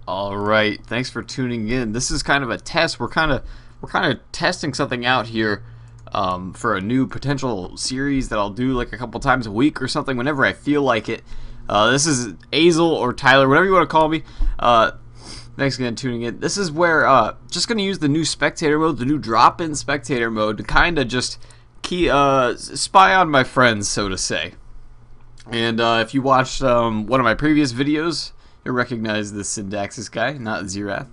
All right, thanks for tuning in. This is kind of a test. We're kind of testing something out here for a new potential series that I'll do like a couple times a week or something whenever I feel like it. This is Asil or Tyler, whatever you want to call me. Thanks again for tuning in. This is where just gonna use the new spectator mode, the new drop-in spectator mode, to kind of just spy on my friends, so to say. And if you watched one of my previous videos, you'll recognize the Syndaxis guy, not Xerath.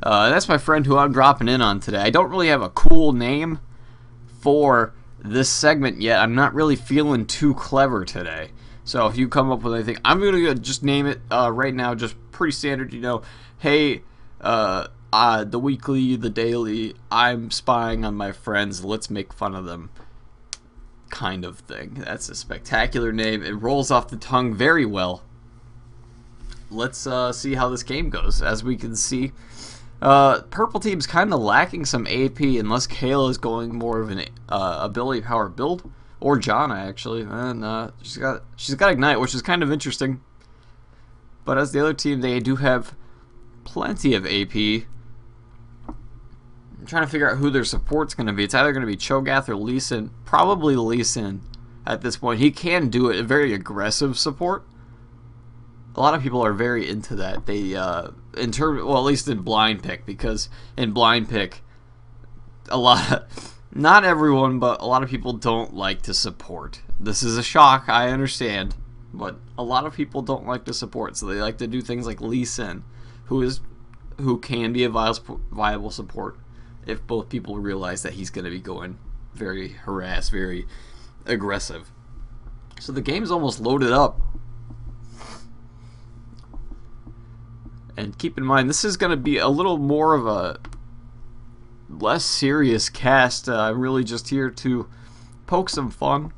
That's my friend who I'm dropping in on today. I don't really have a cool name for this segment yet. I'm not really feeling too clever today. So if you come up with anything, I'm going to just name it right now, just pretty standard, you know. Hey, the weekly, the daily, I'm spying on my friends, let's make fun of them kind of thing. That's a spectacular name. It rolls off the tongue very well. Let's see how this game goes. As we can see, purple team's kind of lacking some AP unless Kayla is going more of an ability power build, or Jana actually, and she's got Ignite, which is kind of interesting. But as the other team, they do have plenty of AP. I'm trying to figure out who their support's going to be. It's either going to be Cho'Gath or Lee Sin. Probably Lee Sin at this point. He can do it, a very aggressive support. A lot of people are very into that. They, well, at least in blind pick, because in blind pick, not everyone, but a lot of people don't like to support. This is a shock, I understand, but a lot of people don't like to support, so they like to do things like Lee Sin, who can be a viable support if both people realize that he's going to be going very harassed, very aggressive. So the game's almost loaded up. And keep in mind, this is going to be a little more of a less serious cast. I'm really just here to poke some fun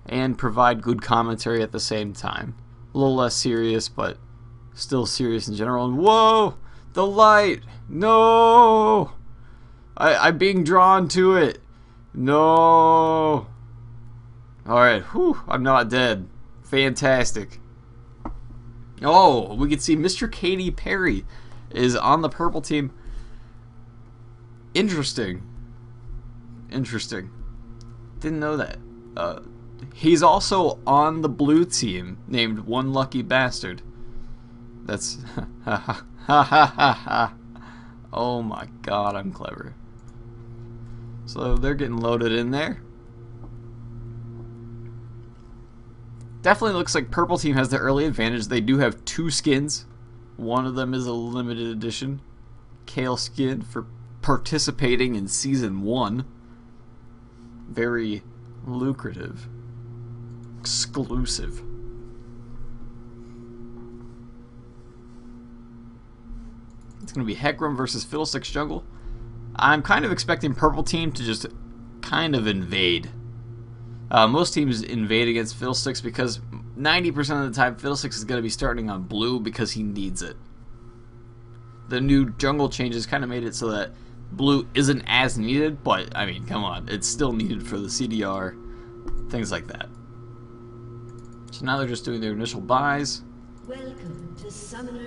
and provide good commentary at the same time. A little less serious, but still serious in general. And whoa! The light! No! I'm being drawn to it. No! Alright, whew, I'm not dead. Fantastic. Oh, we can see Mr. Katy Perry is on the purple team. Interesting. Interesting. Didn't know that. He's also on the blue team, named One Lucky Bastard. That's... ha ha ha ha. Oh my god, I'm clever. So they're getting loaded in there. Definitely looks like purple team has the early advantage. They do have 2 skins. One of them is a limited edition Kale skin for participating in season 1. Very lucrative. Exclusive. It's going to be Hecarim versus Fiddlesticks jungle. I'm kind of expecting purple team to just kind of invade. Most teams invade against Fiddlesticks because 90% of the time Fiddlesticks is going to be starting on blue because he needs it. The new jungle changes kind of made it so that blue isn't as needed, but I mean, come on, it's still needed for the CDR, things like that. So now they're just doing their initial buys.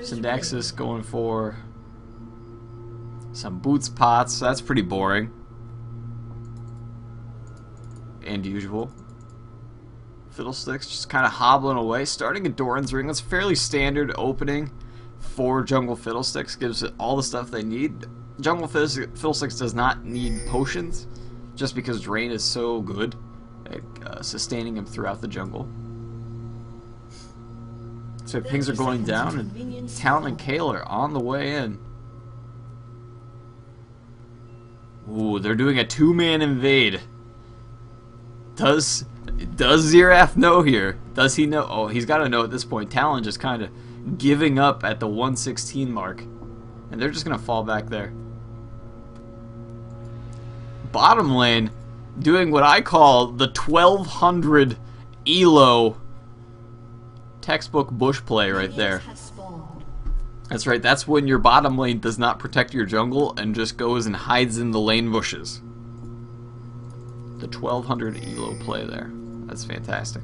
Syndaxis going for some boots pots, that's pretty boring. And usual. Fiddlesticks just kind of hobbling away, starting at Doran's Ring. That's fairly standard opening for Jungle Fiddlesticks. Gives it all the stuff they need. Jungle Fiddlesticks does not need potions, just because Drain is so good at sustaining him throughout the jungle. So pings are going down, and Talon and Kale are on the way in. Ooh, they're doing a 2-man invade. Does Xerath know here? Does he know? Oh, he's got to know at this point. Talon just kind of giving up at the 116 mark. And they're just going to fall back there. Bottom lane doing what I call the 1200 ELO textbook bush play right there. That's right, that's when your bottom lane does not protect your jungle and just goes and hides in the lane bushes. The 1200 ELO play there. That's fantastic.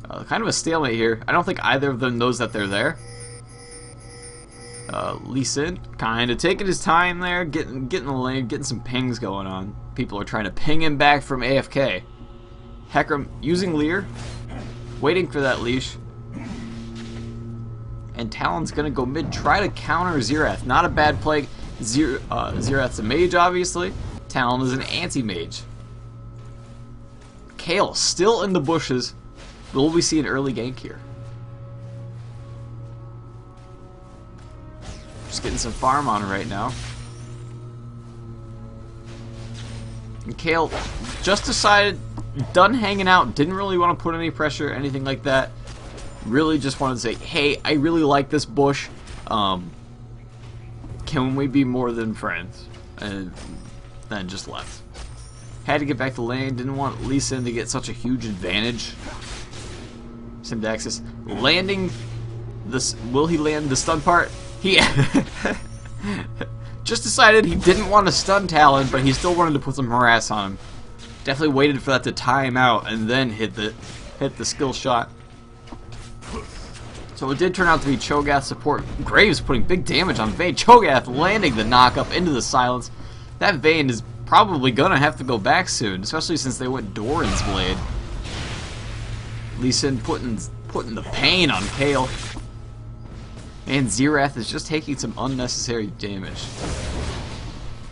Kind of a stalemate here. I don't think either of them knows that they're there. Lee Sin kind of taking his time there, getting the lane, getting some pings going on. People are trying to ping him back from AFK. Hecarim using Leer, waiting for that leash. And Talon's gonna go mid, try to counter Xerath. Not a bad play. Xerath's a mage, obviously. Talon is an anti-mage. Kayle still in the bushes. Will we see an early gank here? Just getting some farm on right now. And Kayle just decided, done hanging out, didn't really want to put any pressure, anything like that. Really just wanted to say, hey, I really like this bush. Can we be more than friends? And then just left. Had to get back to lane, didn't want Lee Sin to get such a huge advantage. Syndaxis landing this. Will he land the stun part? He just decided he didn't want to stun Talon, but he still wanted to put some harass on him. Definitely waited for that to time out and then hit the skill shot. So it did turn out to be Cho'Gath support. Graves putting big damage on Vayne. Cho'Gath landing the knock up into the silence. That Vayne is probably gonna have to go back soon, especially since they went Doran's Blade. Lee Sin putting the pain on Kayle. And Xerath is just taking some unnecessary damage.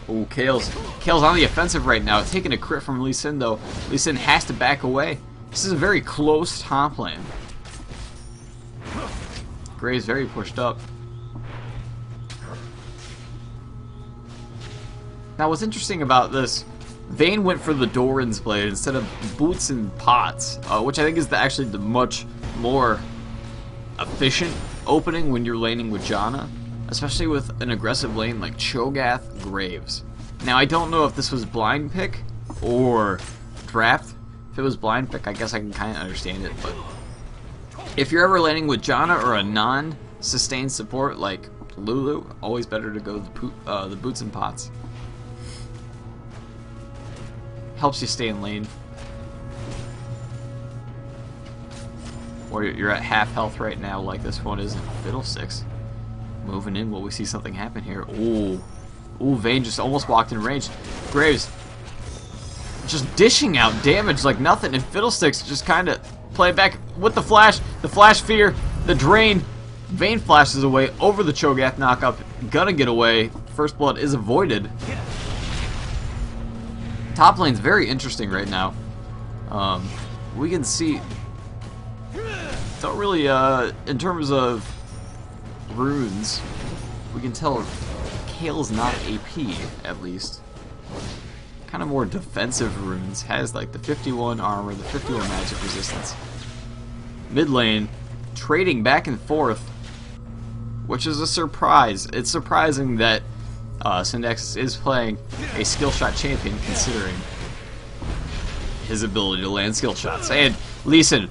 Oh, Kayle's on the offensive right now, taking a crit from Lee Sin though. Lee Sin has to back away. This is a very close top lane. Graves very pushed up. Now what's interesting about this, Vayne went for the Doran's Blade instead of Boots and Pots, which I think is actually the much more efficient opening when you're laning with Janna, especially with an aggressive lane like Cho'Gath Graves. Now I don't know if this was blind pick or draft. If it was blind pick, I guess I can kind of understand it, but if you're ever laning with Janna or a non-sustained support like Lulu, always better to go the Boots and Pots. Helps you stay in lane. Or you're at half health right now like this one is in Fiddlesticks. Moving in, will we see something happen here? Ooh. Ooh, Vayne just almost walked in range. Graves just dishing out damage like nothing, and Fiddlesticks just kind of play it back with the flash fear, the drain. Vayne flashes away over the Cho'Gath knockup, gonna get away. First blood is avoided. Top lane's very interesting right now. We can see, don't really, in terms of runes, we can tell Kayle's not AP, at least. Kind of more defensive runes, has like the 51 armor, the 51 magic resistance. Mid lane, trading back and forth, which is a surprise. It's surprising that Syndaxis is playing a skill shot champion, considering his ability to land skill shots. And Lee Sin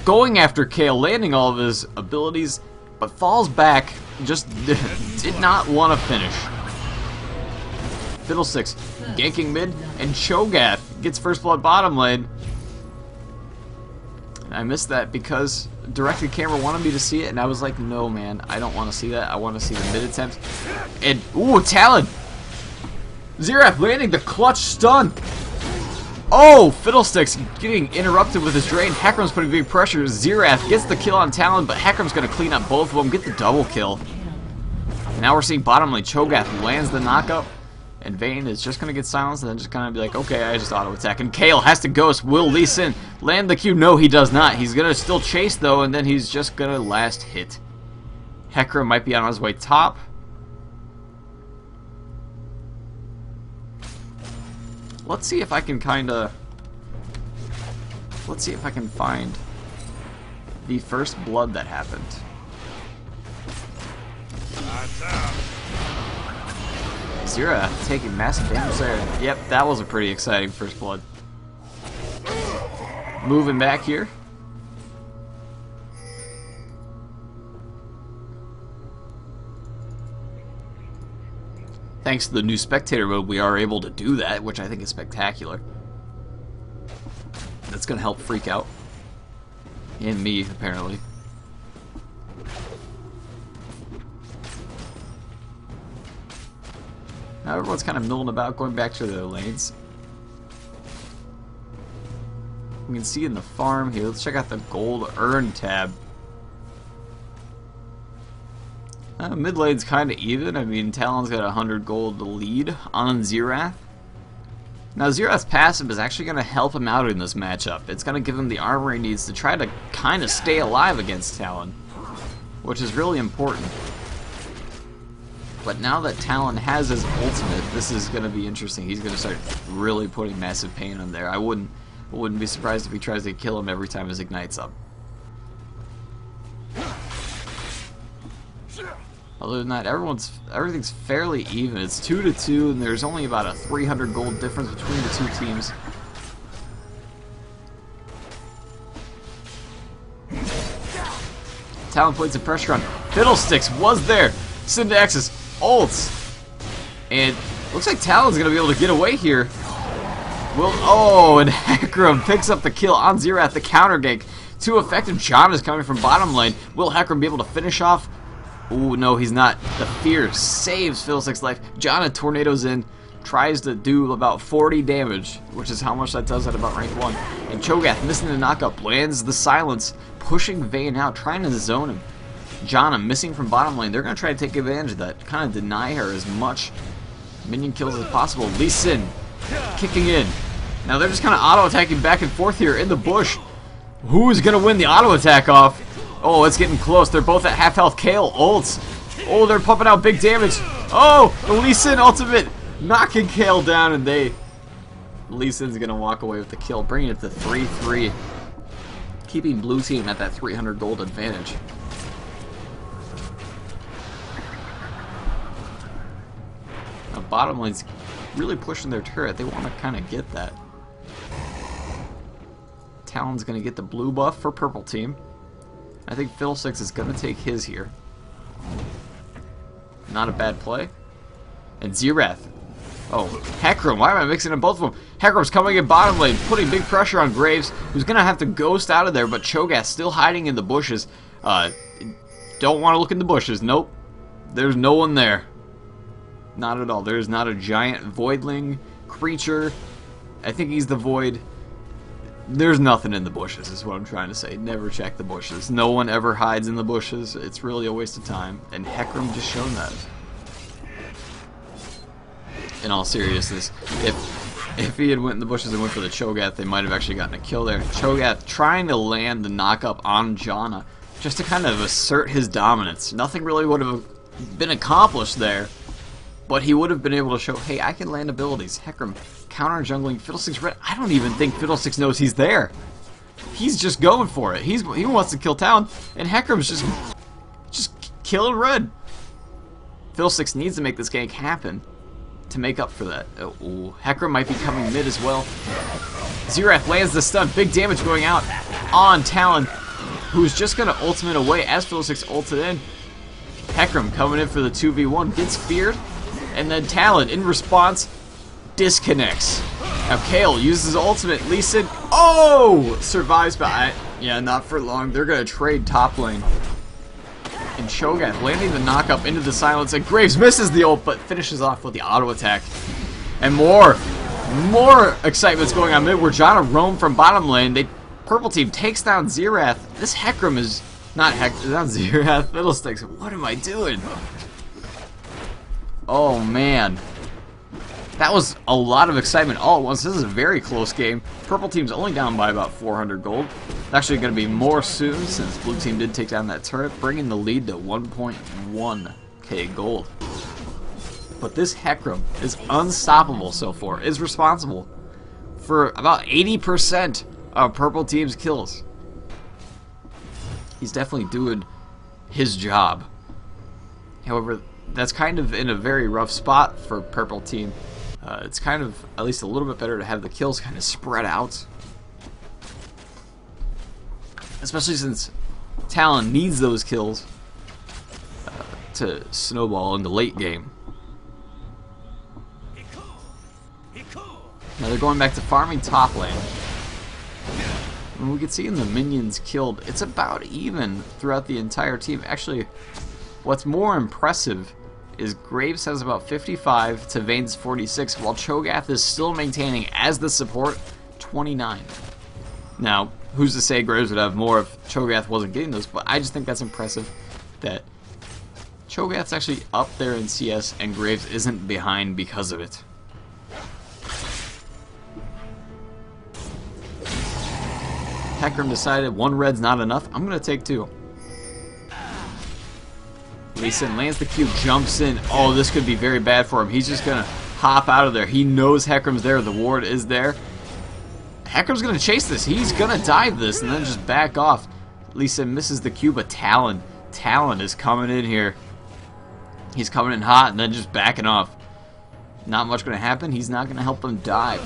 going after Kayle, landing all of his abilities, but falls back, just did not want to finish. Fiddlesticks ganking mid, and Cho'Gath gets first blood bottom lane. I missed that because directed camera wanted me to see it, and I was like, no man, I don't want to see that. I want to see the mid attempt. And ooh, Talon! Xerath landing the clutch stun! Oh, Fiddlesticks getting interrupted with his drain. Hecarim's putting big pressure. Xerath gets the kill on Talon, but Hecarim's going to clean up both of them, get the double kill. Now we're seeing bottom lane. Cho'Gath lands the knockup, and Vayne is just going to get silenced and then just kind of be like, okay, I just auto-attack. And Kayle has to ghost. Will Lee Sin land the Q? No, he does not. He's going to still chase, though, and then he's just going to last hit. Hecarim might be on his way top. Let's see if I can kind of... Let's see if I can find the first blood that happened. Xerath taking massive damage there. Yep, that was a pretty exciting first blood. Moving back here. Thanks to the new Spectator mode, we are able to do that, which I think is spectacular. That's going to help freak out. And me, apparently. Now everyone's kind of milling about, going back to their lanes. We can see in the farm here. Let's check out the gold earn tab. Mid lane's kind of even. I mean, Talon's got 100 gold lead on Xerath. Now, Xerath's passive is actually going to help him out in this matchup. It's going to give him the armor he needs to try to kind of stay alive against Talon, which is really important. But now that Talon has his ultimate, this is going to be interesting. He's going to start really putting massive pain on there. I wouldn't be surprised if he tries to kill him every time his Ignite's up. Other than that, everything's fairly even. It's 2-2, and there's only about a 300 gold difference between the two teams. Talon played some pressure on Fiddlesticks. Was there? Syndax's ults. And looks like Talon's going to be able to get away here. And Hecarim picks up the kill on Xerath, the counter gank. Too effective. John is coming from bottom lane. Will Hecarim be able to finish off? Ooh, no, he's not. The fear saves Fiddlestick's life. John tornadoes in, tries to do about 40 damage, which is how much that does at about rank 1. And Cho'Gath missing the knockup, lands the silence, pushing Vayne out, trying to zone him. Janna missing from bottom lane. They're going to try to take advantage of that, kind of deny her as much minion kills as possible. Lee Sin kicking in. Now they're just kind of auto-attacking back and forth here in the bush. Who's going to win the auto-attack off? Oh, it's getting close. They're both at half health. Kayle ults. Oh, they're pumping out big damage. Oh, the Lee Sin ultimate knocking Kayle down, and Lee Sin's going to walk away with the kill, bringing it to 3-3. Keeping blue team at that 300 gold advantage. Now, bottom lane's really pushing their turret. They want to kind of get that. Talon's going to get the blue buff for purple team. I think Fiddlesticks is going to take his here. Not a bad play. And Xerath. Oh, Hecarim. Why am I mixing up both of them? Hecarim's coming in bottom lane, putting big pressure on Graves, who's going to have to ghost out of there, but Cho'Gath still hiding in the bushes. Don't want to look in the bushes. Nope. There's no one there. Not at all. There's not a giant voidling creature. I think he's the void. There's nothing in the bushes, is what I'm trying to say. Never check the bushes. No one ever hides in the bushes. It's really a waste of time. And Hecarim just shown that. In all seriousness, if he had went in the bushes and went for the Cho'Gath, they might have actually gotten a kill there. Cho'Gath trying to land the knockup on Janna, just to kind of assert his dominance. Nothing really would have been accomplished there, but he would have been able to show, hey, I can land abilities. Hecarim counter jungling Fiddlesticks red. I don't even think Fiddlesticks knows he's there. He's just going for it. He wants to kill Talon, and Hecarim's just killing red. Fiddlesticks needs to make this gank happen to make up for that. Oh, Hecarim might be coming mid as well. Xerath lands the stun. Big damage going out on Talon, who's just going to ultimate away as Fiddlesticks ulted in. Hecarim coming in for the 2v1. Gets feared. And then Talon, in response, disconnects. Now Kayle uses ultimate. Lee Sin, survives by yeah, not for long. They're gonna trade top lane. And Cho'Gath landing the knockup into the silence, and Graves misses the ult, but finishes off with the auto attack. And more excitement's going on mid, where Janna roam from bottom lane. Purple team takes down Xerath. This Hecarim is not Xerath. Fiddlesticks. What am I doing? Oh man. That was a lot of excitement all at once. This is a very close game. Purple team's only down by about 400 gold. It's actually going to be more soon since blue team did take down that turret, bringing the lead to 1.1k gold. But this Hecarim is unstoppable so far. Is responsible for about 80% of purple team's kills. He's definitely doing his job. However, that's kind of in a very rough spot for purple team. It's kind of at least a little bit better to have the kills kind of spread out, especially since Talon needs those kills to snowball in the late game. Now they're going back to farming top lane. And we can see in the minions killed, it's about even throughout the entire team. Actually, what's more impressive is Graves has about 55 to Vayne's 46, while Cho'Gath is still maintaining, as the support, 29. Now, who's to say Graves would have more if Cho'Gath wasn't getting those, but I just think that's impressive that Cho'Gath's actually up there in CS and Graves isn't behind because of it. Hecarim decided one red's not enough. I'm going to take two. Lee Sin lands the cube, jumps in. Oh, this could be very bad for him. He's just going to hop out of there. He knows Hecarim's there. The ward is there. Hecarim's going to chase this. He's going to dive this and then just back off. Lee Sin misses the cube, but Talon is coming in here. He's coming in hot and then just backing off. Not much going to happen. He's not going to help them dive.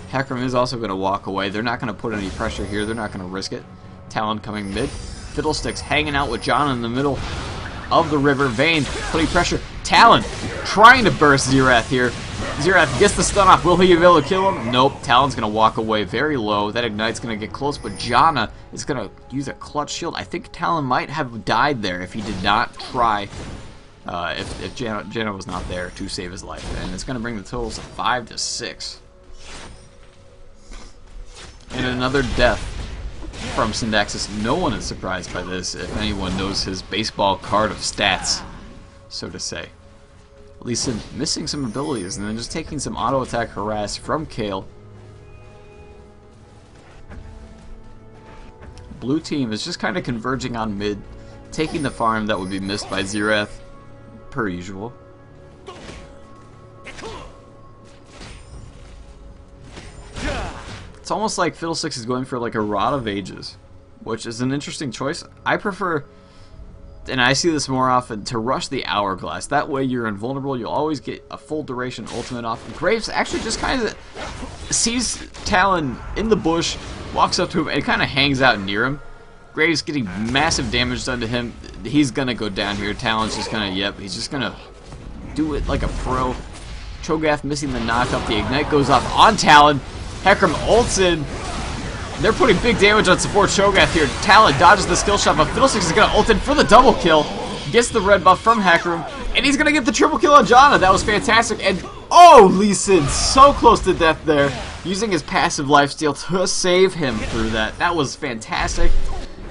Hecarim is also going to walk away. They're not going to put any pressure here. They're not going to risk it. Talon coming mid. Fiddlesticks hanging out with John in the middle of the river. Vayne putting pressure. Talon trying to burst Xerath here. Xerath gets the stun off. Will he be able to kill him? Nope. Talon's going to walk away very low. That Ignite's going to get close, but Janna is going to use a clutch shield. I think Talon might have died there if he did not try, if Janna was not there to save his life. And it's going to bring the totals to 5 to 6. And another death from Syndaxis. No one is surprised by this if anyone knows his baseball card of stats, so to say. At least missing some abilities and then just taking some auto attack harass from Kayle. Blue team is just kind of converging on mid, taking the farm that would be missed by Xerath, per usual. It's almost like Fiddlesticks is going for like a Rod of Ages, which is an interesting choice. I prefer, and I see this more often, to rush the Hourglass. That way you're invulnerable, you'll always get a full duration ultimate off. Graves actually just kind of sees Talon in the bush, walks up to him, and kind of hangs out near him. Graves getting massive damage done to him. He's going to go down here. Talon's just going to, yep, he's just going to do it like a pro. Cho'Gath missing the knockup. The Ignite goes off on Talon. Hecarim ults in. They're putting big damage on support Cho'Gath here. Talon dodges the skill shot, but Fiddlesticks is going to ult in for the double kill. Gets the red buff from Hecarim, and he's going to get the triple kill on Janna. That was fantastic. And, oh, Lee Sin so close to death there, using his passive lifesteal to save him through that. That was fantastic.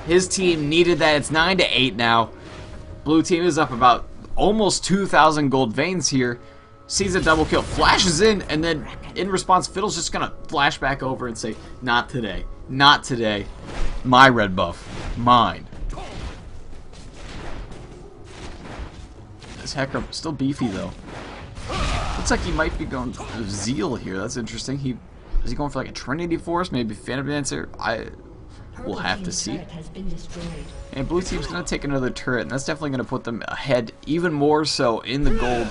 His team needed that. It's 9 to 8 now. Blue team is up about almost 2,000 gold veins here. Sees a double kill, flashes in, and then in response, Fiddle's just gonna flash back over and say, "Not today, not today. My red buff, mine." This Hecarim still beefy though. Looks like he might be going Zeal here. That's interesting. Is he going for like a Trinity Force, maybe Phantom Dancer? We'll have to see. And blue team's gonna take another turret, and that's definitely gonna put them ahead even more so in the gold.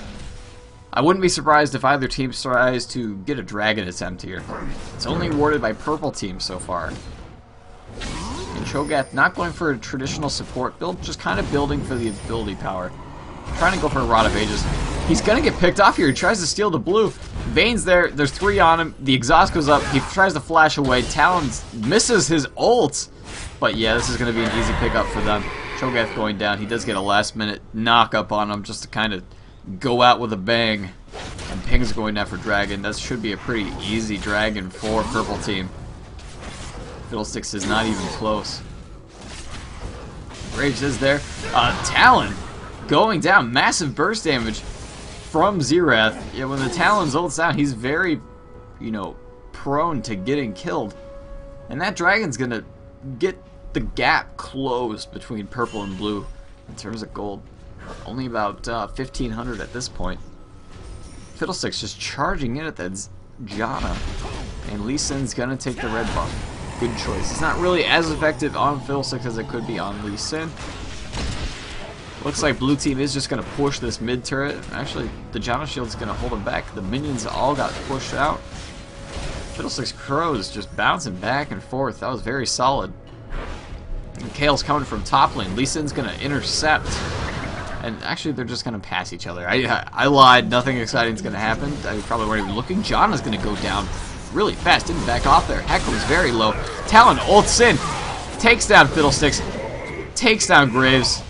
I wouldn't be surprised if either team tries to get a dragon attempt here. It's only awarded by purple team so far. And Cho'Gath not going for a traditional support build, just kind of building for the ability power. Trying to go for a Rod of Ages. He's going to get picked off here. He tries to steal the blue. Vayne's there. There's 3 on him. The exhaust goes up. He tries to flash away. Talon misses his ult. But yeah, this is going to be an easy pickup for them. Cho'Gath going down. He does get a last minute knock up on him just to kind of go out with a bang. And Ping's going down for dragon. That should be a pretty easy dragon for purple team. Fiddlesticks is not even close. Graves is there. Talon going down. Massive burst damage from Xerath. Yeah, when the Talon's ults down, he's very, prone to getting killed. And that dragon's gonna get the gap closed between purple and blue in terms of gold. Only about 1,500 at this point. Fiddlesticks just charging in at that Janna. And Lee Sin's gonna take the red buff. Good choice. It's not really as effective on Fiddlesticks as it could be on Lee Sin. Looks like blue team is just gonna push this mid turret. Actually, the Janna shield's gonna hold him back. The minions all got pushed out. Fiddlesticks Crows just bouncing back and forth. That was very solid. And Kale's coming from top lane. Lee Sin's gonna intercept. And actually, they're just going to pass each other. I lied. Nothing exciting is going to happen. I probably weren't even looking. Janna's going to go down. really fast, didn't back off there. Heckram's very low. Talon ults in, takes down Fiddlesticks, takes down Graves.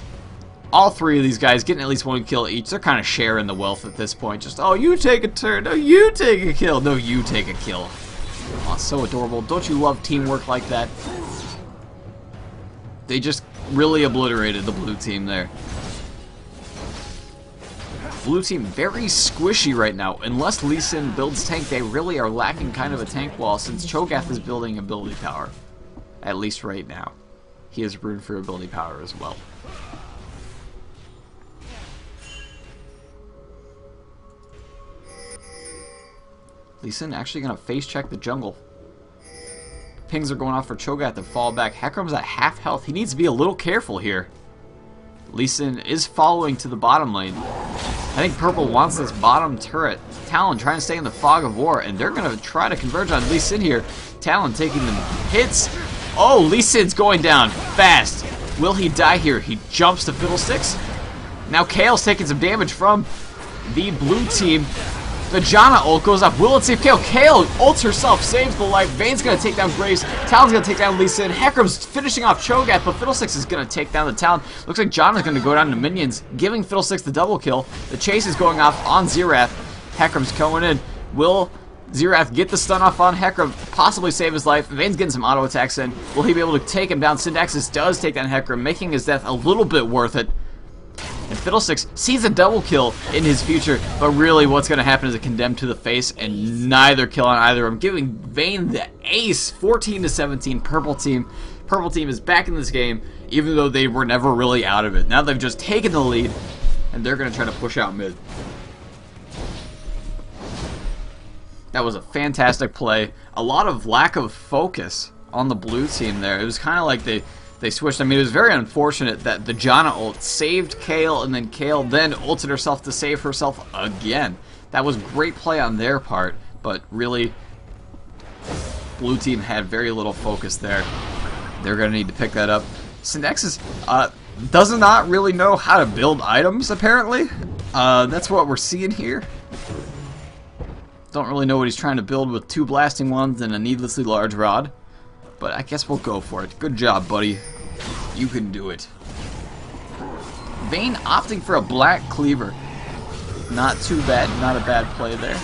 All three of these guys getting at least one kill each. They're kind of sharing the wealth at this point. Just, oh, you take a turn. No, you take a kill. No, you take a kill. Oh, so adorable. Don't you love teamwork like that? They just really obliterated the blue team there. Blue team very squishy right now. Unless Lee Sin builds tank, they really are lacking kind of a tank wall since Cho'Gath is building ability power. At least right now. He has room for ability power as well. Lee Sin actually going to face check the jungle. Pings are going off for Cho'Gath to fall back. Heckram's at half health. He needs to be a little careful here. Lee Sin is following to the bottom lane. I think Purple wants this bottom turret. Talon trying to stay in the fog of war, and they're going to try to converge on Lee Sin here. Talon taking them hits. Oh, Lee Sin's going down fast. Will he die here? He jumps to Fiddlesticks. Now Kale's taking some damage from the blue team. The Janna ult goes up. Will it save Kale? Kale ults herself, saves the life. Vayne's going to take down Graves. Talon's going to take down Lee Sin. Heckram's finishing off Cho'Gath, but Fiddlesticks is going to take down the Talon. Looks like Janna's going to go down to minions, giving Fiddlesticks the double kill. The chase is going off on Xerath. Heckram's going in. Will Xerath get the stun off on Heckram, possibly save his life? Vayne's getting some auto attacks in. Will he be able to take him down? Syndaxis does take down Heckram, making his death a little bit worth it. And Fiddlesticks sees a double kill in his future, but really what's going to happen is a condemned to the face and neither kill on either of them, giving Vayne the ace. 14-17, Purple team. Purple team is back in this game, even though they were never really out of it. Now they've just taken the lead, and they're going to try to push out mid. That was a fantastic play. A lot of lack of focus on the blue team there. It was kind of like they switched. I mean, it was very unfortunate that the Janna ult saved Kale, and then Kale then ulted herself to save herself again. That was great play on their part, but really, blue team had very little focus there. They're going to need to pick that up. Syndaxis does not really know how to build items, apparently. That's what we're seeing here. Don't really know what he's trying to build with 2 blasting ones and a needlessly large rod. But I guess we'll go for it. Good job, buddy. You can do it. Vayne opting for a black cleaver. Not too bad. Not a bad play there.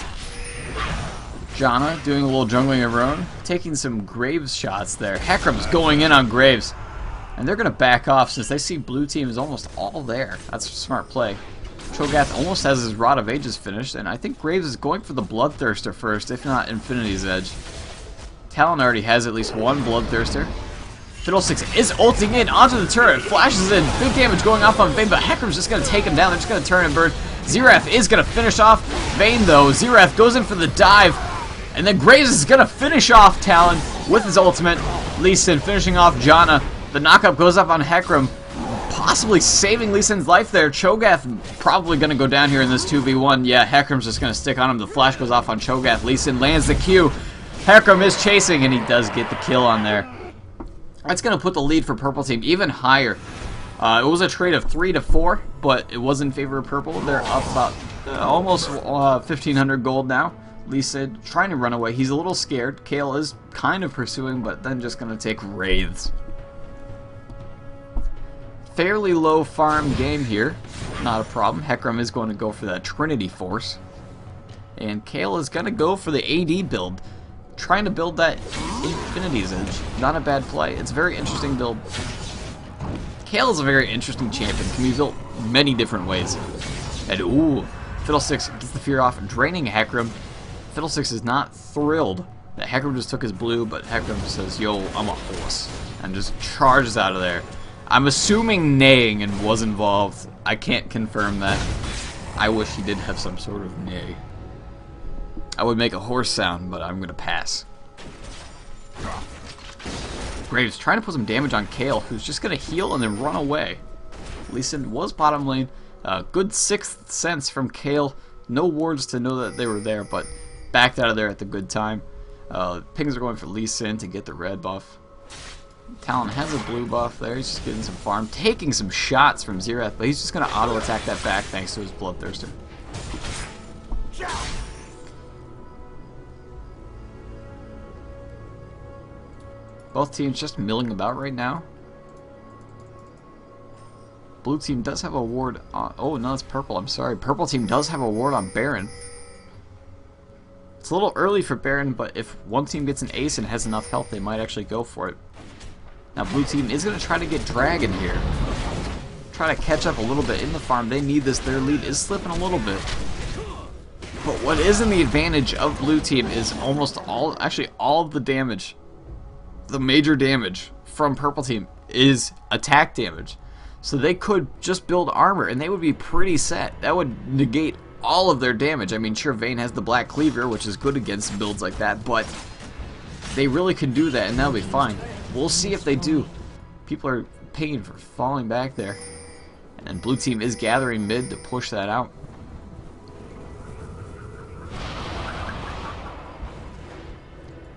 Janna doing a little jungling of her own. Taking some Graves shots there. Heckram's going in on Graves. And they're going to back off since they see blue team is almost all there. That's a smart play. Cho'Gath almost has his Rod of Ages finished. And I think Graves is going for the Bloodthirster first, if not Infinity's Edge. Talon already has at least one Bloodthirster. Fiddlesticks is ulting in onto the turret, flashes in, big damage going off on Vayne, but Heckram's just going to take him down. They're just going to turn and burn. Xerath is going to finish off Vayne, though. Xerath goes in for the dive, and then Graves is going to finish off Talon with his ultimate. Lee Sin finishing off Janna. The knockup goes up on Heckram, possibly saving Lee Sin's life there. Cho'Gath probably going to go down here in this 2v1. Yeah, Heckram's just going to stick on him. The flash goes off on Cho'Gath. Lee Sin lands the Q. Heckram is chasing, and he does get the kill on there. That's going to put the lead for Purple team even higher. It was a trade of 3-4, but it was in favor of Purple. They're up about almost 1,500 gold now. Lee Sin trying to run away. He's a little scared. Kale is kind of pursuing, but then just going to take wraiths. Fairly low farm game here. Not a problem. Heckram is going to go for that Trinity Force. And Kale is going to go for the AD build. Trying to build that Infinity's Edge. Not a bad play. It's a very interesting build. Kale is a very interesting champion. Can be built many different ways. And ooh, Fiddlesticks gets the fear off, draining Heckram. Fiddlesticks is not thrilled that Heckram just took his blue, but Heckram says, yo, I'm a horse. And just charges out of there. I'm assuming neighing and was involved. I can't confirm that. I wish he did have some sort of neigh. I would make a horse sound, but I'm going to pass. Graves trying to put some damage on Kale, who's just going to heal and then run away. Lee Sin was bottom lane. Good 6th sense from Kale. No wards to know that they were there, but backed out of there at the good time. Pings are going for Lee Sin to get the red buff. Talon has a blue buff there. He's just getting some farm. Taking some shots from Xerath, but he's just going to auto-attack that back thanks to his Bloodthirster. Both teams just milling about right now. Blue team does have a ward on... Oh, no, it's purple. I'm sorry. Purple team does have a ward on Baron. It's a little early for Baron, but if one team gets an ace and has enough health, they might actually go for it. Now, blue team is going to try to get Dragon here. Try to catch up a little bit in the farm. They need this. Their lead is slipping a little bit. But what is in the advantage of blue team is almost all... Actually, all of the damage, the major damage from purple team is attack damage. So they could just build armor, and they would be pretty set. That would negate all of their damage. I mean, sure, Vayne has the Black Cleaver, which is good against builds like that, but they really can do that, and that'll be fine. We'll see if they do. People are paying for falling back there. And blue team is gathering mid to push that out.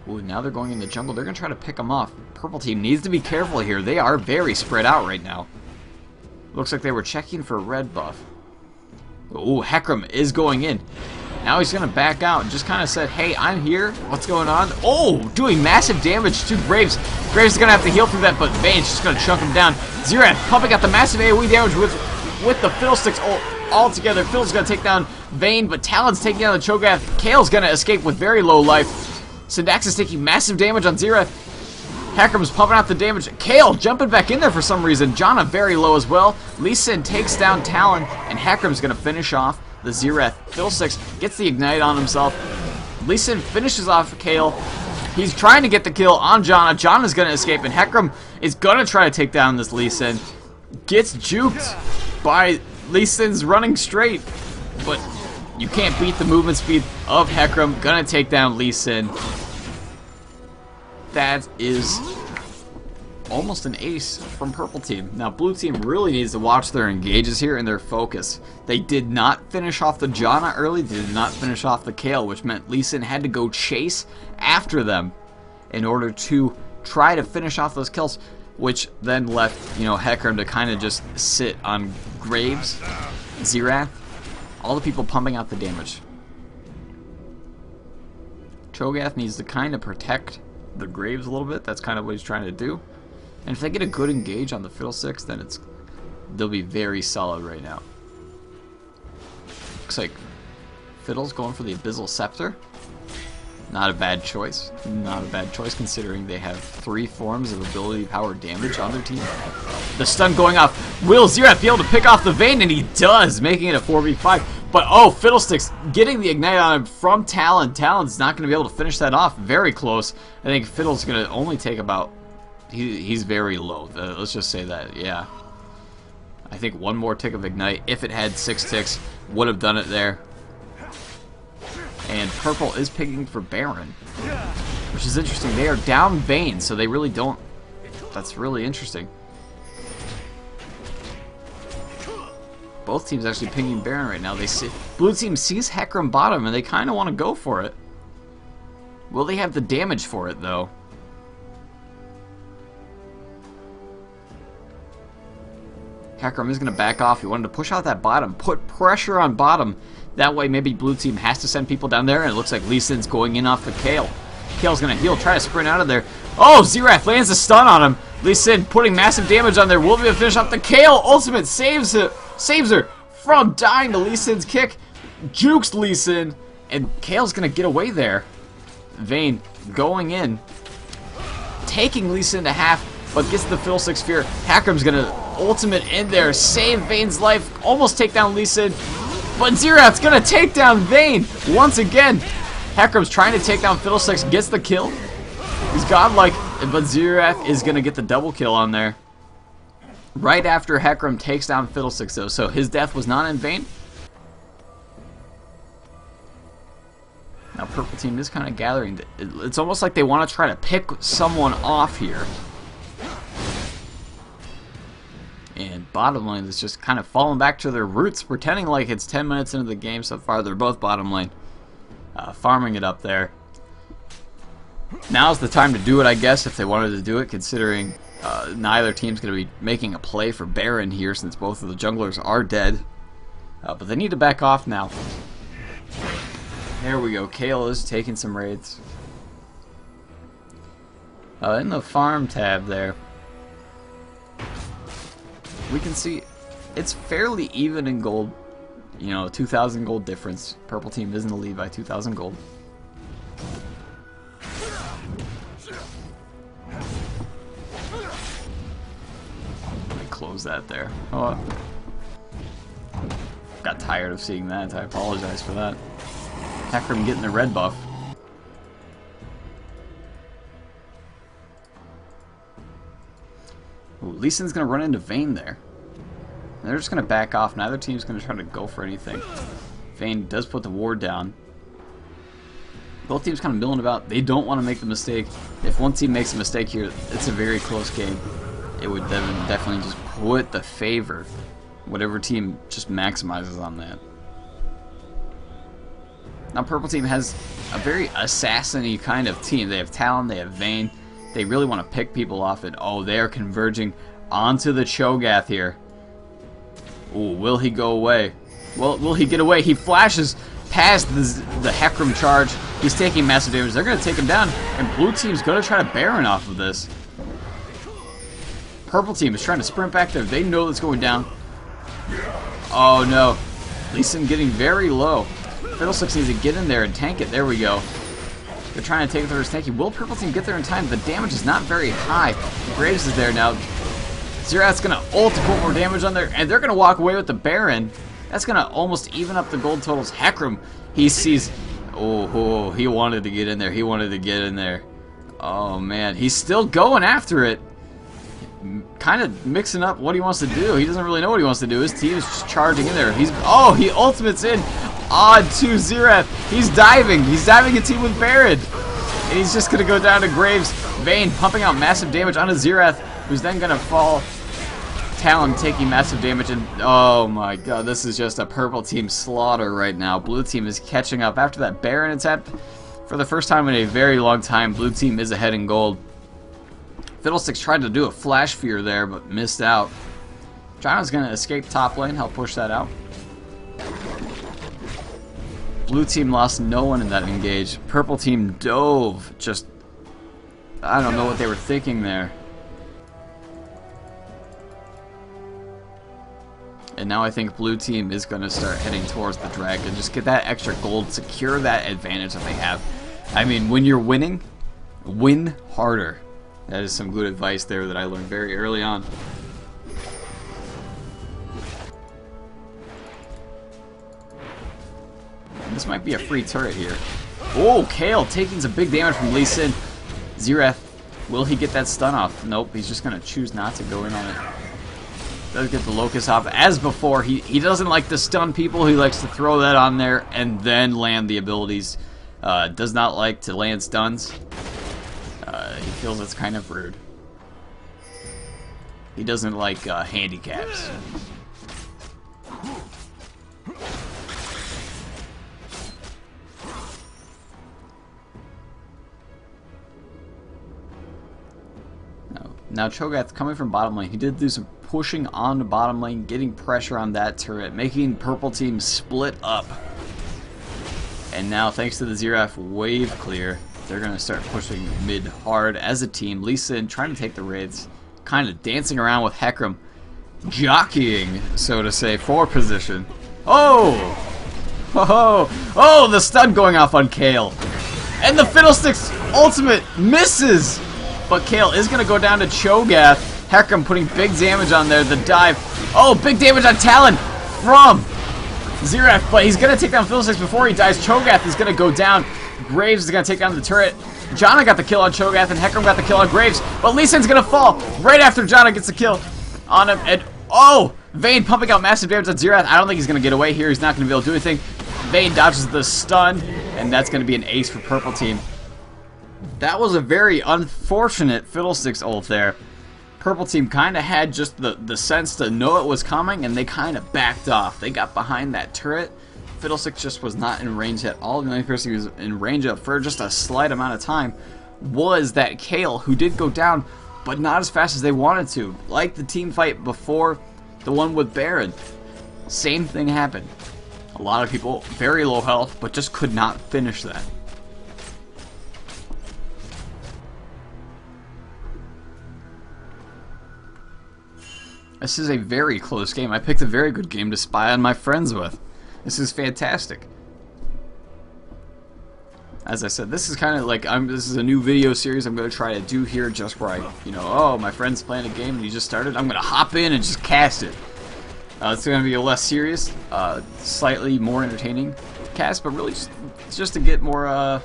Ooh, now they're going in the jungle. They're going to try to pick them off. Purple team needs to be careful here. They are very spread out right now. Looks like they were checking for a red buff. Ooh, Hecarim is going in. Now he's going to back out and just kind of said, hey, I'm here. What's going on? Oh, doing massive damage to Graves. Graves is going to have to heal through that, but Vayne's just going to chunk him down. Xerath pumping out the massive AoE damage with the Fiddlesticks all together. Phil's going to take down Vayne, but Talon's taking down the Cho'Gath. Kale's going to escape with very low life. Syndax is taking massive damage on Xerath. Hecarim's pumping out the damage. Kale jumping back in there for some reason. Janna very low as well. Lee Sin takes down Talon, and Hecarim's going to finish off the Xerath. Fiddlesticks gets the Ignite on himself. Lee Sin finishes off Kale. He's trying to get the kill on Janna. Janna's going to escape, and Hecarim is going to try to take down this Lee Sin. Gets juked by Lee Sin's running straight, but you can't beat the movement speed of Hecarim. Going to take down Lee Sin. That is almost an ace from purple team. Now blue team really needs to watch their engages here and their focus. They did not finish off the Janna early. They did not finish off the Kale, which meant Lee Sin had to go chase after them in order to try to finish off those kills, which then left, you know, Hecarim to kind of just sit on Graves, Xerath, all the people pumping out the damage. Cho'Gath needs to kind of protect the Graves a little bit. That's kind of what he's trying to do. And if they get a good engage on the Fiddlesticks, then they'll be very solid right now. Looks like Fiddle's going for the Abyssal Scepter. Not a bad choice. Not a bad choice considering they have 3 forms of ability power damage on their team. The stun going off. Will Xerath be able to pick off the Vayne? And he does, making it a 4v5. But oh, Fiddlesticks getting the Ignite on him from Talon. Talon's not going to be able to finish that off. Very close. I think Fiddle's going to only take about... He's very low. Let's just say that, yeah. I think one more tick of Ignite, if it had 6 ticks, would have done it there. And purple is picking for Baron, which is interesting. They are down Vayne, so they really don't... That's really interesting. Both teams actually pinging Baron right now. They see, blue team sees Hecarim bottom, and they kind of want to go for it. Will they have the damage for it, though? Hecarim is going to back off. He wanted to push out that bottom, put pressure on bottom. That way, maybe blue team has to send people down there, and it looks like Lee Sin's going in off the Kale. Kale's going to heal, try to sprint out of there. Oh, Xerath lands a stun on him. Lee Sin putting massive damage on there. Will be able to finish off the Kale. Ultimate saves her from dying to Lee Sin's kick. Jukes Lee Sin, and Kale's going to get away there. Vayne going in, taking Lee Sin to half, but gets the Fiddlestick Sphere. Hecarim's going to ultimate in there, save Vayne's life, almost take down Lee Sin. But Xerath's going to take down Vayne once again. Hecarim's trying to take down Fiddlesticks, gets the kill. He's godlike, but Xerath is going to get the double kill on there. Right after Hecarim takes down Fiddlesticks, though, so his death was not in vain. Now purple team is kind of gathering. It's almost like they want to try to pick someone off here. And bottom lane is just kind of falling back to their roots, pretending like it's 10 minutes into the game so far. They're both bottom lane, farming it up there. Now's the time to do it, I guess, if they wanted to do it, considering neither team's going to be making a play for Baron here since both of the junglers are dead. But they need to back off now. There we go. Kale is taking some raids. In the farm tab there, we can see it's fairly even in gold. You know, 2,000 gold difference. Purple team is in the lead by 2,000 gold. Let me close that there. Oh, got tired of seeing that. I apologize for that. Hecarim getting the red buff. Ooh, Lee Sin's gonna run into Vayne there. They're just going to back off. Neither team's going to try to go for anything. Vayne does put the ward down. Both teams kind of milling about. They don't want to make the mistake. If one team makes a mistake here, it's a very close game. It would definitely just put the favor. Whatever team just maximizes on that. Now, Purple team has a very assassin-y kind of team. They have Talon, they have Vayne. They really want to pick people off it. Oh, they are converging onto the Cho'Gath here. Ooh, will he go away? Well, will he get away? He flashes past the Hecarim charge. He's taking massive damage. They're going to take him down, and blue team's going to try to Baron off of this. Purple team is trying to sprint back there. They know it's going down. Oh, no. Lee Sin getting very low. Fiddlesticks needs to get in there and tank it. There we go. They're trying to take it through his tanky. Will Purple team get there in time? The damage is not very high. Graves is there now. Xerath's gonna ult to put more damage on there, and they're gonna walk away with the Baron. That's gonna almost even up the gold totals. Hecarim, he sees. Oh, he wanted to get in there. He wanted to get in there. Oh man, he's still going after it. Kind of mixing up what he wants to do. He doesn't really know what he wants to do. His team is just charging in there. He ultimates in on to Xerath. He's diving. He's diving a team with Baron. And he's just gonna go down to Graves. Vayne pumping out massive damage onto Xerath, who's then gonna fall. Talon taking massive damage, and oh my god, this is just a purple team slaughter right now. Blue team is catching up after that Baron attempt. For the first time in a very long time, blue team is ahead in gold. Fiddlesticks tried to do a flash fear there, but missed out. John's gonna escape top lane, help push that out. Blue team lost no one in that engage. Purple team dove, just, I don't know what they were thinking there. And now I think blue team is going to start heading towards the dragon. Just get that extra gold, secure that advantage that they have. I mean, when you're winning, win harder. That is some good advice there that I learned very early on. And this might be a free turret here. Oh, Kale taking some big damage from Lee Sin. Xerath, will he get that stun off? Nope, he's just going to choose not to go in on it. Does get the Locust off. As before, he doesn't like to stun people. He likes to throw that on there and then land the abilities. Does not like to land stuns. He feels it's kind of rude. He doesn't like handicaps. Now Cho'Gath coming from bottom lane. He did do some pushing on the bottom lane, getting pressure on that turret, making purple team split up. And now, thanks to the Xerath wave clear, they're going to start pushing mid hard as a team. Lee Sin trying to take the raids, kind of dancing around with Hecarim, jockeying, so to say, for position. Oh! Oh, the stun going off on Kale. And the Fiddlesticks ultimate misses! But Kale is going to go down to Cho'Gath. Hecarim putting big damage on there. The dive. Oh, big damage on Talon from Xerath. But he's going to take down Fiddlesticks before he dies. Cho'Gath is going to go down. Graves is going to take down the turret. Janna got the kill on Cho'Gath, and Hecarim got the kill on Graves. But Lee Sin's going to fall right after Janna gets the kill on him. And oh, Vayne pumping out massive damage on Xerath. I don't think he's going to get away here. He's not going to be able to do anything. Vayne dodges the stun, and that's going to be an ace for purple team. That was a very unfortunate Fiddlesticks ult there. Purple team kind of had just the sense to know it was coming, and they kind of backed off. They got behind that turret. Fiddlesticks just was not in range at all. The only person who was in range of for just a slight amount of time was that Kale, who did go down, but not as fast as they wanted to. Like the team fight before, the one with Baron. Same thing happened. A lot of people, very low health, but just could not finish that. This is a very close game. I picked a very good game to spy on my friends with. This is fantastic. As I said, this is kind of like, this is a new video series I'm going to try to do here, just where I, you know, oh, my friend's playing a game and he just started. I'm going to hop in and just cast it. It's going to be a less serious, slightly more entertaining cast, but really just to get more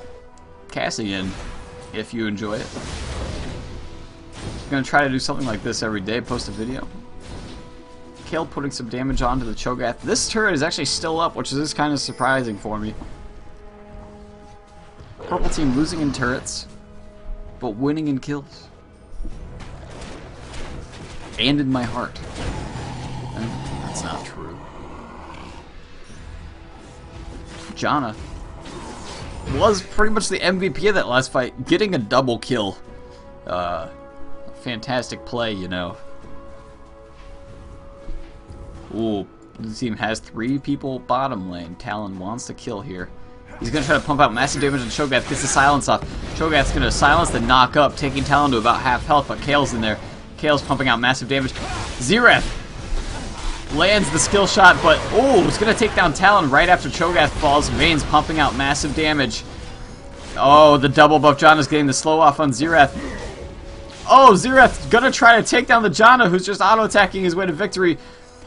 casting in, if you enjoy it. I'm going to try to do something like this every day, post a video. Kale putting some damage onto the Cho'Gath. This turret is actually still up, which is kind of surprising for me. Purple team losing in turrets, but winning in kills. And in my heart. And that's not true. Janna was pretty much the MVP of that last fight, getting a double kill. Fantastic play, you know. Ooh, the team has 3 people bottom lane. Talon wants to kill here. He's going to try to pump out massive damage on Cho'Gath, gets the silence off. Cho'Gath's going to silence the knock up, taking Talon to about half health, but Kale's in there. Kale's pumping out massive damage. Xerath lands the skill shot, but oh, it's going to take down Talon right after Cho'Gath falls. Vayne's pumping out massive damage. Oh, the double buff Janna's getting the slow off on Xerath. Oh, Xerath's going to try to take down the Janna, who's just auto-attacking his way to victory.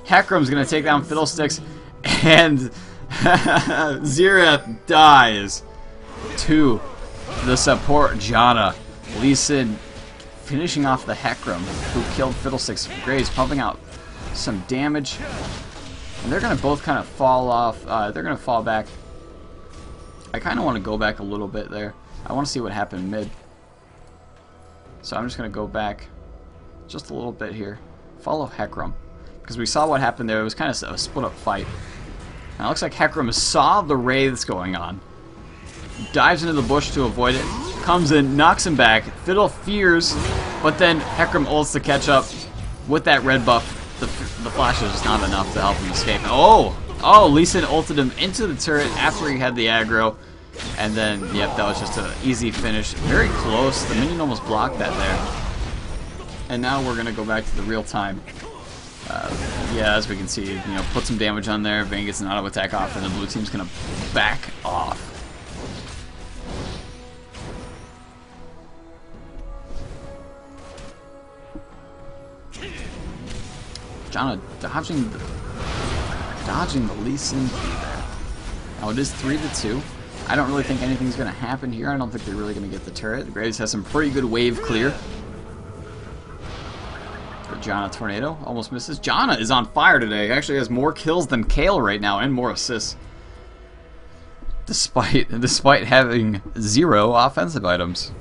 Hecarim's going to take down Fiddlesticks, and Xerath dies to the support Janna. Lee Sin finishing off the Hecarim, who killed Fiddlesticks. Graves pumping out some damage. And they're going to both kind of fall off. They're going to fall back. I kind of want to go back a little bit there. I want to see what happened mid. So I'm just going to go back just a little bit here. Follow Hecarim. Because we saw what happened there. It was kind of a split up fight. Now it looks like Hecarim saw the wraiths going on. Dives into the bush to avoid it. Comes in, knocks him back. Fiddle fears, but then Hecarim ults to catch up with that red buff. The flash is just not enough to help him escape. Oh, Lee Sin ulted him into the turret after he had the aggro. And then, yep, that was just an easy finish. Very close. The minion almost blocked that there. And now we're going to go back to the real time. Yeah, as we can see, you know, put some damage on there. Vayne gets an auto attack off, and the blue team's gonna back off. Janna dodging the Lee Sin key there. Now it is 3-2. I don't really think anything's gonna happen here. I don't think they're really gonna get the turret. Graves has some pretty good wave clear. Janna Tornado almost misses. Janna is on fire today. Actually has more kills than Kale right now and more assists. Despite having 0 offensive items.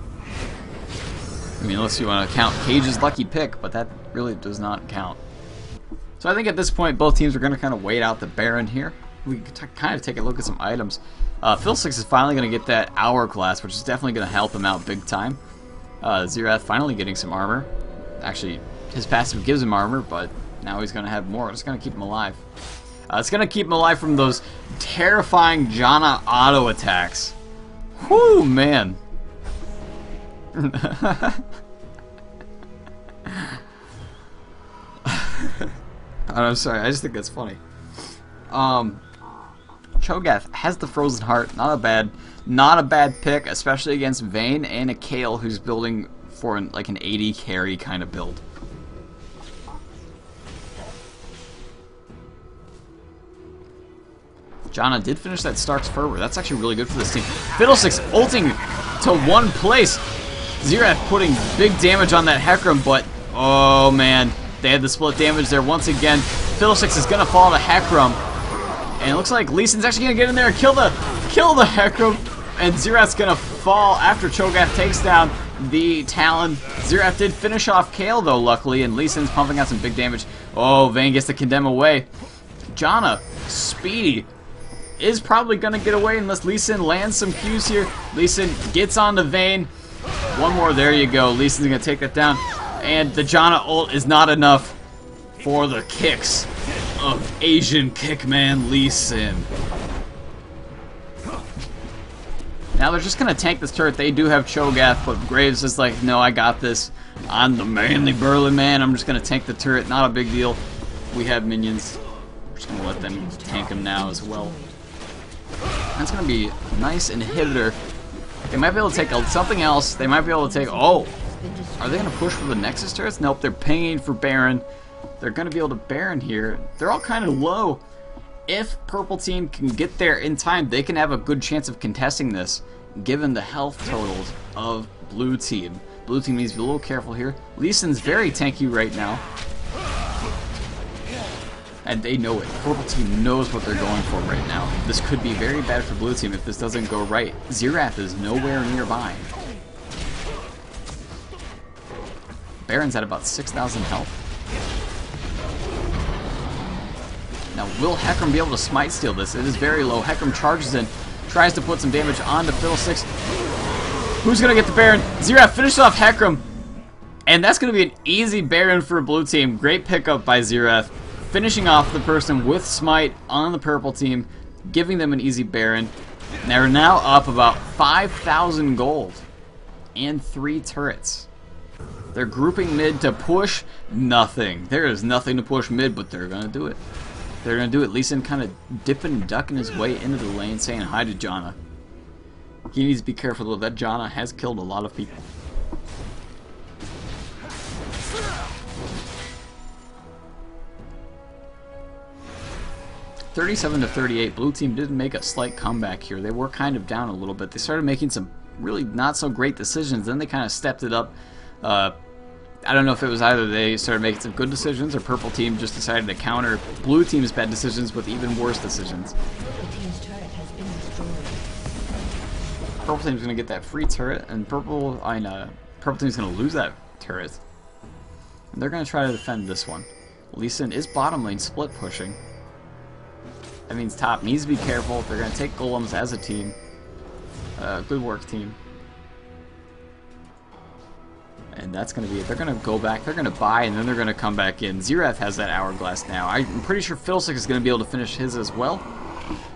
I mean, unless you want to count Cage's lucky pick, but that really does not count. So I think at this point both teams are going to kind of wait out the Baron here. We can kind of take a look at some items. Fiddlesticks is finally going to get that Hourglass, which is definitely going to help him out big time. Xerath finally getting some armor. Actually, his passive gives him armor, but now he's going to have more. It's going to keep him alive. It's going to keep him alive from those terrifying Janna auto attacks. Whoo, man. I'm sorry, I just think that's funny. Cho'Gath has the Frozen Heart. Not a bad pick, especially against Vayne and a Kale who's building for like an 80 carry kind of build. Janna did finish that Stark's Fervor. That's actually really good for this team. Fiddlesticks ulting to one place. Xerath putting big damage on that Hecarim, but oh man, they had the split damage there once again. Fiddlesticks is gonna fall to Hecarim, and it looks like Lee Sin's actually gonna get in there and kill the Hecarim, and Xerath's gonna fall after Cho'Gath takes down the Talon. Xerath did finish off Kale though, luckily, and Lee Sin's pumping out some big damage. Oh, Vayne gets to condemn away. Janna, speedy, is probably going to get away unless Lee Sin lands some Qs here. Lee Sin gets onto Vayne. One more, there you go. Lee Sin's going to take that down. And the Janna ult is not enough for the kicks of Asian kickman Lee Sin. Now they're just going to tank this turret. They do have Cho'Gath, but Graves is like, no, I got this. I'm the manly burly man. I'm just going to tank the turret. Not a big deal. We have minions. We're just going to let them tank him now as well. That's going to be a nice inhibitor. They might be able to take something else. They might be able to take... Oh! Are they going to push for the Nexus turrets? Nope, they're pinging for Baron. They're going to be able to Baron here. They're all kind of low. If Purple Team can get there in time, they can have a good chance of contesting this, given the health totals of Blue Team. Blue Team needs to be a little careful here. Lee Sin's very tanky right now. And they know it. Purple Team knows what they're going for right now. This could be very bad for Blue Team if this doesn't go right. Xerath is nowhere nearby. Baron's at about 6,000 health. Now, will Hecarim be able to smite steal this? It is very low. Hecarim charges in, tries to put some damage onto Fiddlesticks. Who's going to get the Baron? Xerath finishes off Hecarim. And that's going to be an easy Baron for Blue Team. Great pickup by Xerath. Finishing off the person with smite on the Purple Team, giving them an easy Baron. They're now up about 5,000 gold and 3 turrets. They're grouping mid to push nothing. There is nothing to push mid, but they're going to do it. They're going to do it. Lee Sin kind of dipping and ducking his way into the lane, saying hi to Janna. He needs to be careful, though. That Janna has killed a lot of people. $37-38. Blue Team did make a slight comeback here. They were kind of down a little bit. They started making some really not so great decisions. Then they kind of stepped it up. I don't know if it was either they started making some good decisions or Purple Team just decided to counter Blue Team's bad decisions with even worse decisions. The team's turret has been destroyed. Purple Team's going to get that free turret, and Purple Team's going to lose that turret. And they're going to try to defend this one. Lee Sin is bottom lane split pushing. That means top needs to be careful. They're going to take golems as a team. Good work, team. And that's going to be it. They're going to go back, they're going to buy, and then they're going to come back in. Xerath has that hourglass now. I'm pretty sure Fiddlestick is going to be able to finish his as well.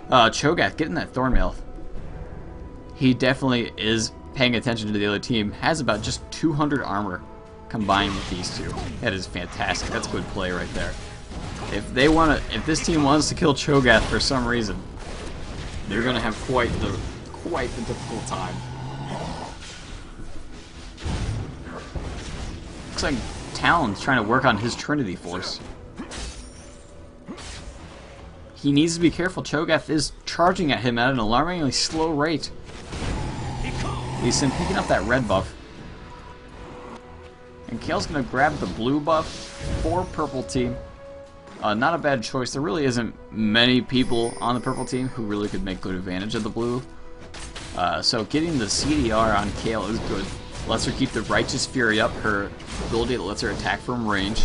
Cho'Gath getting that Thornmail. He definitely is paying attention to the other team. Has about just 200 armor combined with these two. That is fantastic. That's good play right there. If this team wants to kill Cho'Gath for some reason, they're going to have quite the difficult time. Looks like Talon's trying to work on his Trinity Force. He needs to be careful. Cho'Gath is charging at him at an alarmingly slow rate. Lee Sin picking up that red buff. And Kale's going to grab the blue buff for Purple Team. Not a bad choice. There really isn't many people on the Purple Team who really could make good advantage of the blue. So getting the CDR on Kale is good. Lets her keep the Righteous Fury up, her ability that lets her attack from range.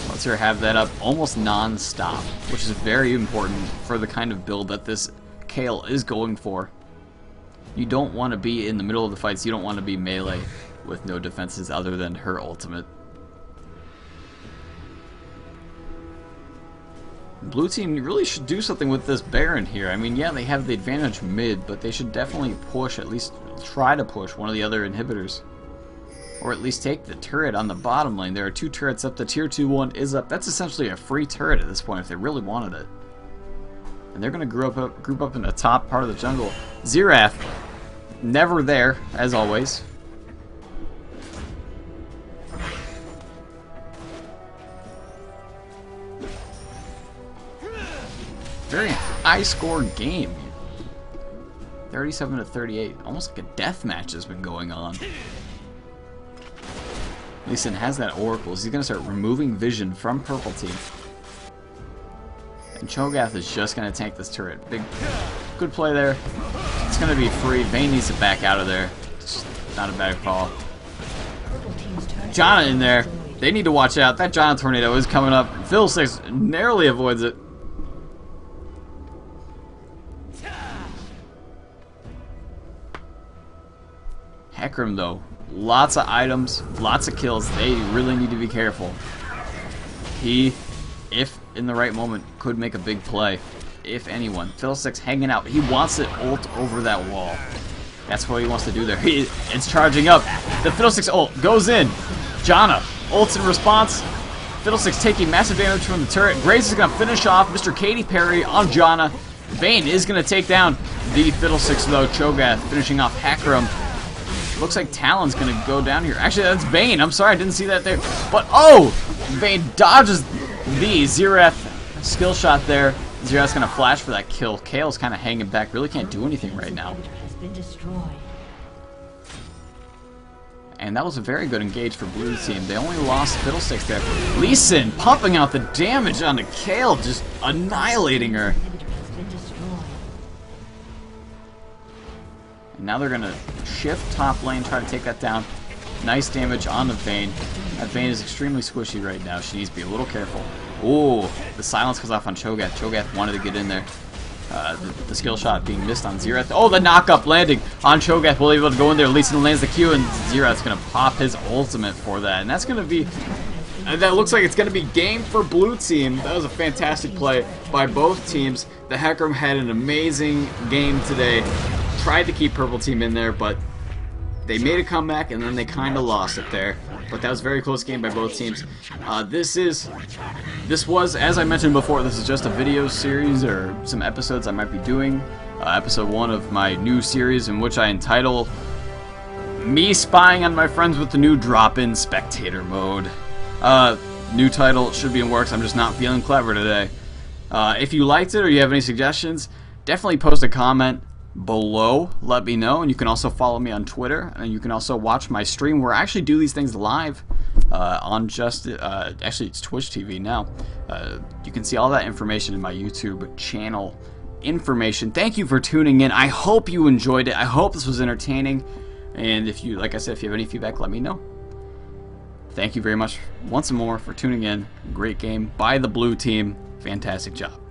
Lets her have that up almost non-stop, which is very important for the kind of build that this Kale is going for. You don't want to be in the middle of the fights, you don't want to be melee with no defenses other than her ultimate. Blue Team really should do something with this Baron here. I mean, yeah, they have the advantage mid, but they should definitely push, at least try to push one of the other inhibitors. Or at least take the turret on the bottom lane. There are 2 turrets up. The tier 2 one is up. That's essentially a free turret at this point if they really wanted it. And they're going to group up in the top part of the jungle. Xerath, never there, as always. Very high-scored game. 37-38. Almost like a death match has been going on. Lee Sin has that Oracle. He's going to start removing vision from Purple Team. And Cho'Gath is just going to tank this turret. Good play there. It's going to be free. Vayne needs to back out of there. It's not a bad call. Janna in there. They need to watch out. That Janna tornado is coming up. Fiddlesticks narrowly avoids it. Hecarim, though, lots of items, lots of kills. They really need to be careful. He, if in the right moment, could make a big play. If anyone. Fiddlestick's hanging out. He wants to ult over that wall. That's what he wants to do there. It's charging up. The Fiddlestick's ult goes in. Janna ults in response. Fiddlesticks taking massive damage from the turret. Grace is going to finish off Mr. Katy Perry on Janna. Vayne is going to take down the Fiddlesticks, though. Cho'Gath finishing off Hecarim. Looks like Talon's going to go down here. Actually, that's Vayne. I'm sorry, I didn't see that there. But, oh! Vayne dodges the Xerath skill shot there. Xerath's going to flash for that kill. Kael's kind of hanging back. Really can't do anything right now. Has been destroyed. And that was a very good engage for blue team. They only lost Fiddlesticks there. Lee Sin pumping out the damage onto Kael, just annihilating her. And now they're going to shift top lane, try to take that down. Nice damage on the Vayne. That Vayne is extremely squishy right now. She needs to be a little careful. Ooh, the silence goes off on Cho'Gath. Cho'Gath wanted to get in there. The skill shot being missed on Xerath. Oh, the knock-up landing on Cho'Gath. Will be able to go in there. Lee Sin lands the Q, and Xerath's going to pop his ultimate for that. And that's going to be... that looks like it's going to be game for blue team. That was a fantastic play by both teams. The Hecarim had an amazing game today. Tried to keep purple team in there, but they made a comeback, and then they kind of lost it there. But that was a very close game by both teams. This was, as I mentioned before, this is just a video series or some episodes I might be doing. Episode 1 of my new series in which I entitle Me Spying on My Friends with the New Drop-In Spectator Mode. New title should be in works. I'm just not feeling clever today. If you liked it or you have any suggestions, definitely post a comment below, let me know. And you can also follow me on Twitter, and you can also watch my stream where I actually do these things live on actually it's Twitch TV now. You can see all that information in my YouTube channel information. Thank you for tuning in. I hope you enjoyed it. I hope this was entertaining, and if you, like I said, if you have any feedback, let me know. Thank you very much once more for tuning in. Great game by the blue team. Fantastic job.